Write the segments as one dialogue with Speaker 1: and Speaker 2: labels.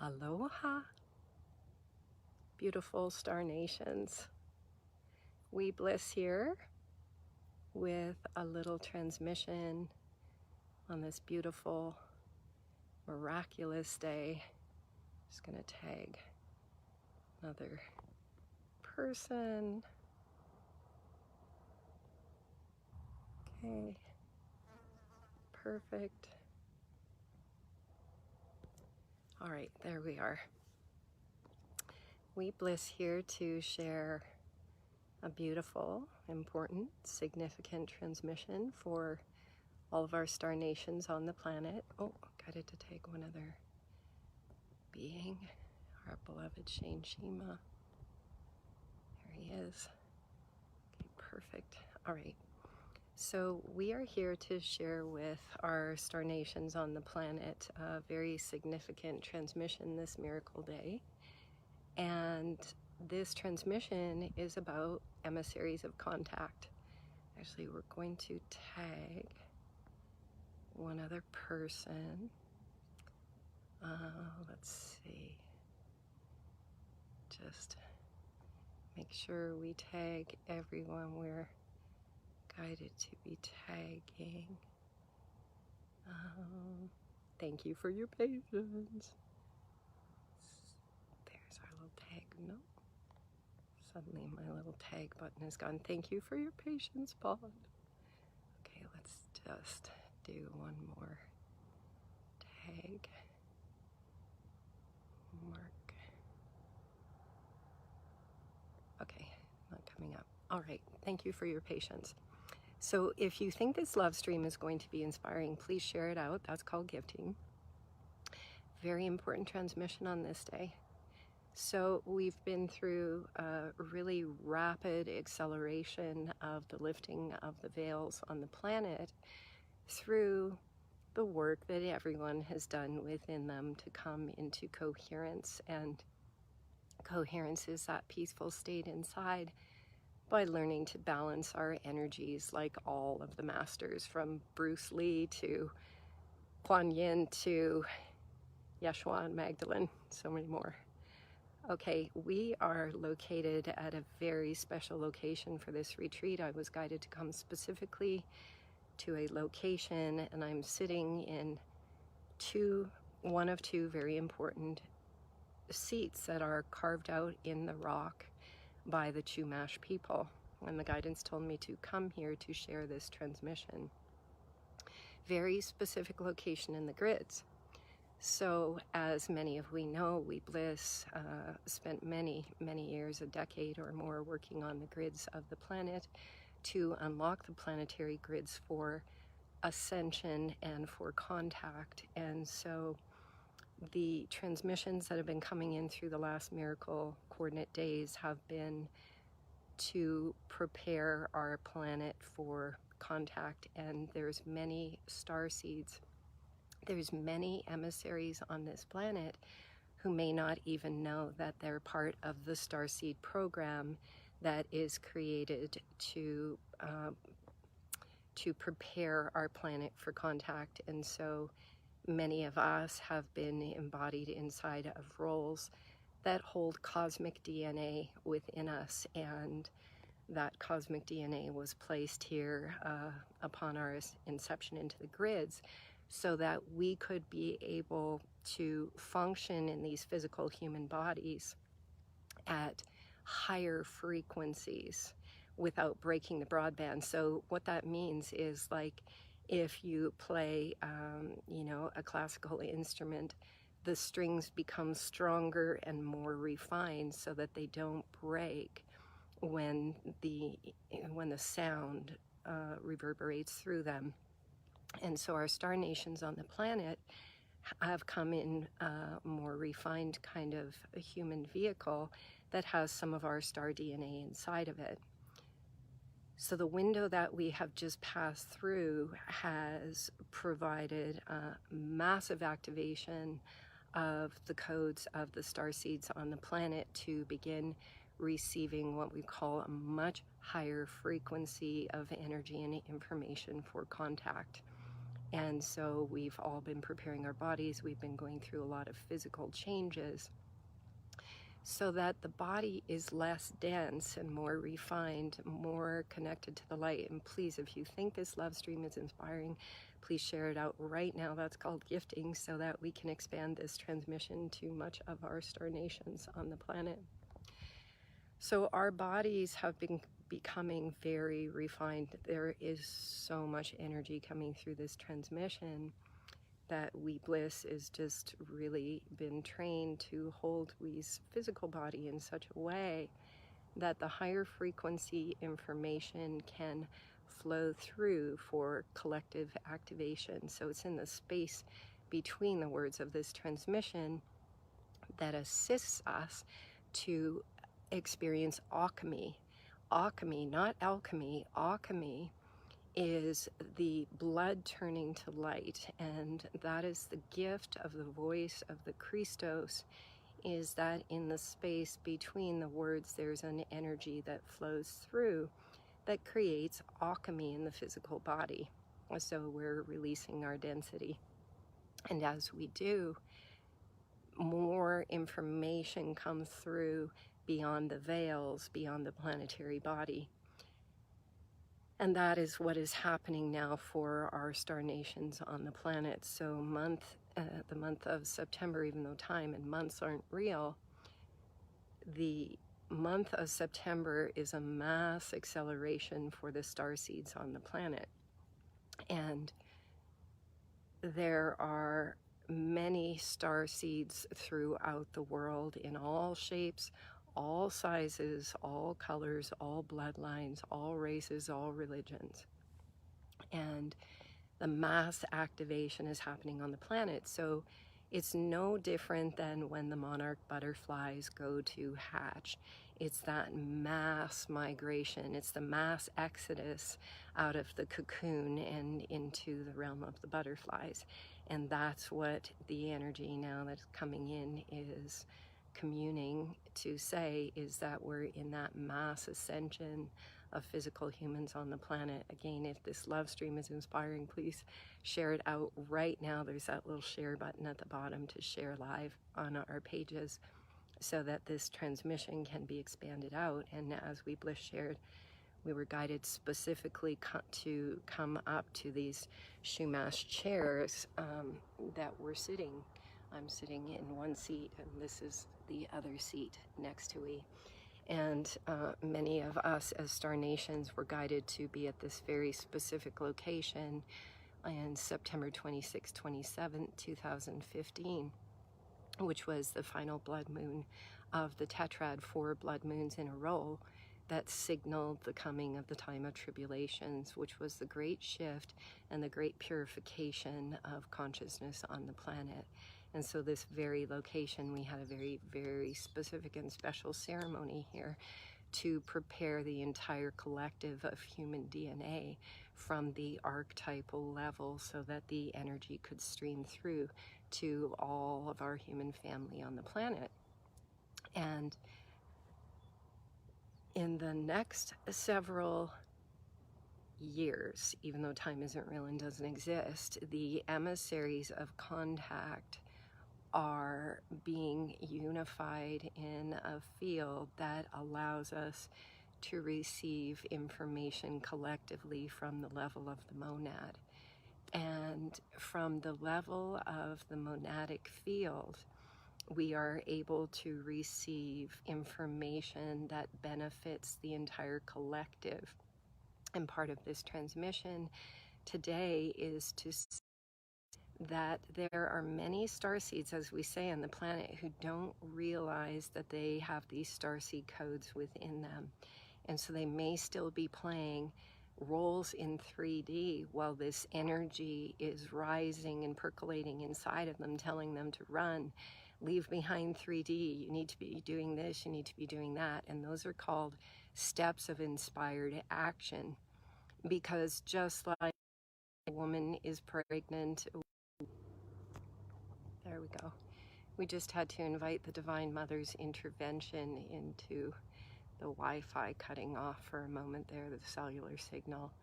Speaker 1: Aloha, beautiful star nations. We bliss here with a little transmission on this beautiful, miraculous day. Just gonna tag another person. Okay, perfect. All right, there we are. We bliss here to share a beautiful, important, significant transmission for all of our star nations on the planet. Oh, got it to take one other being, our beloved Shane Shima. There he is. Okay, perfect. All right. So we are here to share with our star nations on the planet a very significant transmission this miracle day. And this transmission is about emissaries of contact. Actually, we're going to tag one other person. Let's see. Just make sure we tag everyone we're guided to be tagging. Thank you for your patience. There's our little tag. No. Suddenly my little tag button is gone. Thank you for your patience, Pod. Okay, let's just do one more tag. Mark. Okay, not coming up. All right, thank you for your patience. So if you think this love stream is going to be inspiring, please share it out. That's called gifting. Very important transmission on this day. So we've been through a really rapid acceleration of the lifting of the veils on the planet through the work that everyone has done within them to come into coherence. And coherence is that peaceful state inside by learning to balance our energies like all of the masters, from Bruce Lee to Kuan Yin to Yeshua and Magdalene, so many more. Okay, we are located at a very special location for this retreat. I was guided to come specifically to a location, and I'm sitting in one of two very important seats that are carved out in the rock by the Chumash people. And the guidance told me to come here to share this transmission. Very specific location in the grids. So as many of we know, we bliss spent many years, a decade or more, working on the grids of the planet to unlock the planetary grids for ascension and for contact. And so the transmissions that have been coming in through the last miracle coordinate days have been to prepare our planet for contact. And there's many star seeds. There's many emissaries on this planet who may not even know that they're part of the Starseed program that is created to prepare our planet for contact. And so many of us have been embodied inside of roles that hold cosmic DNA within us, and that cosmic DNA was placed here upon our inception into the grids so that we could be able to function in these physical human bodies at higher frequencies without breaking the broadband. So what that means is, like, if you play, a classical instrument, the strings become stronger and more refined so that they don't break when the sound reverberates through them. And so our star nations on the planet have come in a more refined kind of a human vehicle that has some of our star DNA inside of it. So the window that we have just passed through has provided a massive activation of the codes of the star seeds on the planet to begin receiving what we call a much higher frequency of energy and information for contact. And so we've all been preparing our bodies. We've been going through a lot of physical changes so that the body is less dense and more refined, more connected to the light. And please, if you think this love stream is inspiring, please share it out right now. That's called gifting, so that we can expand this transmission to much of our star nations on the planet. So our bodies have been becoming very refined. There is so much energy coming through this transmission that we bliss is just really been trained to hold we's physical body in such a way that the higher frequency information can flow through for collective activation. So it's in the space between the words of this transmission that assists us to experience alchemy. Alchemy, not alchemy, alchemy is the blood turning to light, and that is the gift of the voice of the Christos, is that in the space between the words there's an energy that flows through that creates alchemy in the physical body. So we're releasing our density, and as we do, more information comes through beyond the veils, beyond the planetary body. And that is what is happening now for our star nations on the planet. So the month of September, even though time and months aren't real, the month of September is a mass acceleration for the starseeds on the planet. And there are many starseeds throughout the world in all shapes, all sizes, all colors, all bloodlines, all races, all religions. And the mass activation is happening on the planet. So it's no different than when the monarch butterflies go to hatch. It's that mass migration. It's the mass exodus out of the cocoon and into the realm of the butterflies. And that's what the energy now that's coming in is communing to say, is that we're in that mass ascension of physical humans on the planet. Again, if this love stream is inspiring, please share it out right now. There's that little share button at the bottom to share live on our pages so that this transmission can be expanded out. And as we bliss shared, we were guided specifically to come up to these Shumash chairs that we're sitting. I'm sitting in one seat, and this is the other seat next to me. And many of us as star nations were guided to be at this very specific location on September 26, 27, 2015, which was the final blood moon of the tetrad, 4 blood moons in a row that signaled the coming of the time of tribulations, which was the great shift and the great purification of consciousness on the planet. And so this very location, we had a very, very specific and special ceremony here to prepare the entire collective of human DNA from the archetypal level so that the energy could stream through to all of our human family on the planet. And in the next several years, even though time isn't real and doesn't exist, the emissaries of contact are being unified in a field that allows us to receive information collectively from the level of the monad. And from the level of the monadic field, we are able to receive information that benefits the entire collective. And part of this transmission today is to see that there are many starseeds, as we say, on the planet who don't realize that they have these starseed codes within them. And so they may still be playing roles in 3D while this energy is rising and percolating inside of them, telling them to run, leave behind 3D, you need to be doing this, you need to be doing that. And those are called steps of inspired action. Because just like a woman is pregnant, there we go. We just had to invite the Divine Mother's intervention into the Wi-Fi cutting off for a moment there, the cellular signal.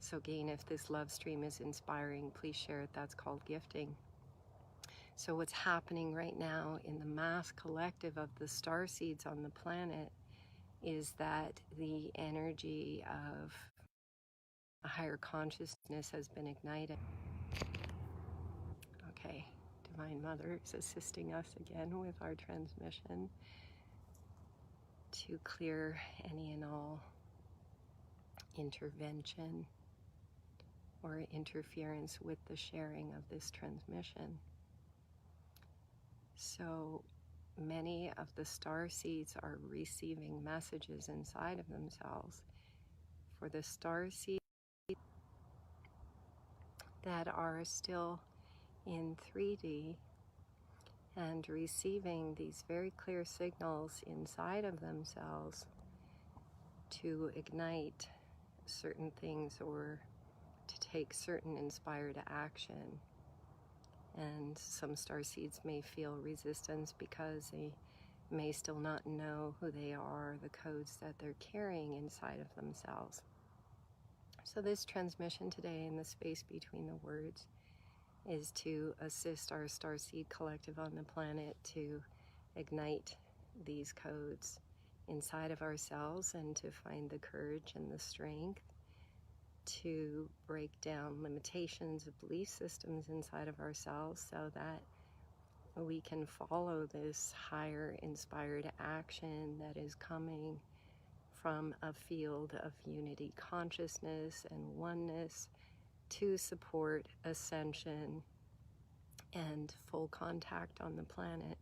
Speaker 1: So again, if this love stream is inspiring, please share it. That's called gifting. So what's happening right now in the mass collective of the starseeds on the planet is that the energy of a higher consciousness has been ignited. Okay, Divine Mother is assisting us again with our transmission to clear any and all intervention or interference with the sharing of this transmission. So many of the star seeds are receiving messages inside of themselves. For the star seeds that are still in 3D and receiving these very clear signals inside of themselves to ignite certain things or to take certain inspired action. And some star seeds may feel resistance because they may still not know who they are, the codes that they're carrying inside of themselves. So this transmission today in the space between the words is to assist our starseed collective on the planet to ignite these codes inside of ourselves and to find the courage and the strength to break down limitations of belief systems inside of ourselves so that we can follow this higher inspired action that is coming from a field of unity consciousness and oneness to support ascension and full contact on the planet.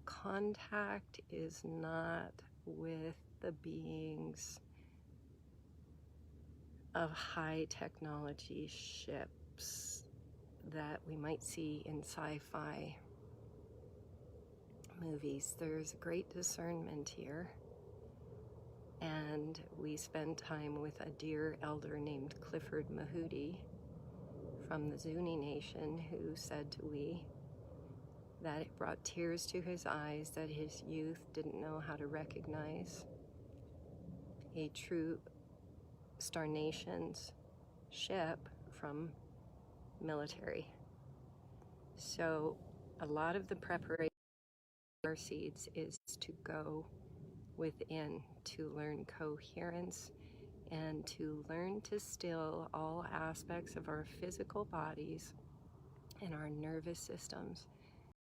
Speaker 1: Contact is not with the beings of high technology ships that we might see in sci-fi movies. There's great discernment here. And we spent time with a dear elder named Clifford Mahudi from the Zuni Nation who said to we that it brought tears to his eyes that his youth didn't know how to recognize a true Star Nations ship from military. So a lot of the preparation for our seeds is to go within, to learn coherence and to learn to still all aspects of our physical bodies and our nervous systems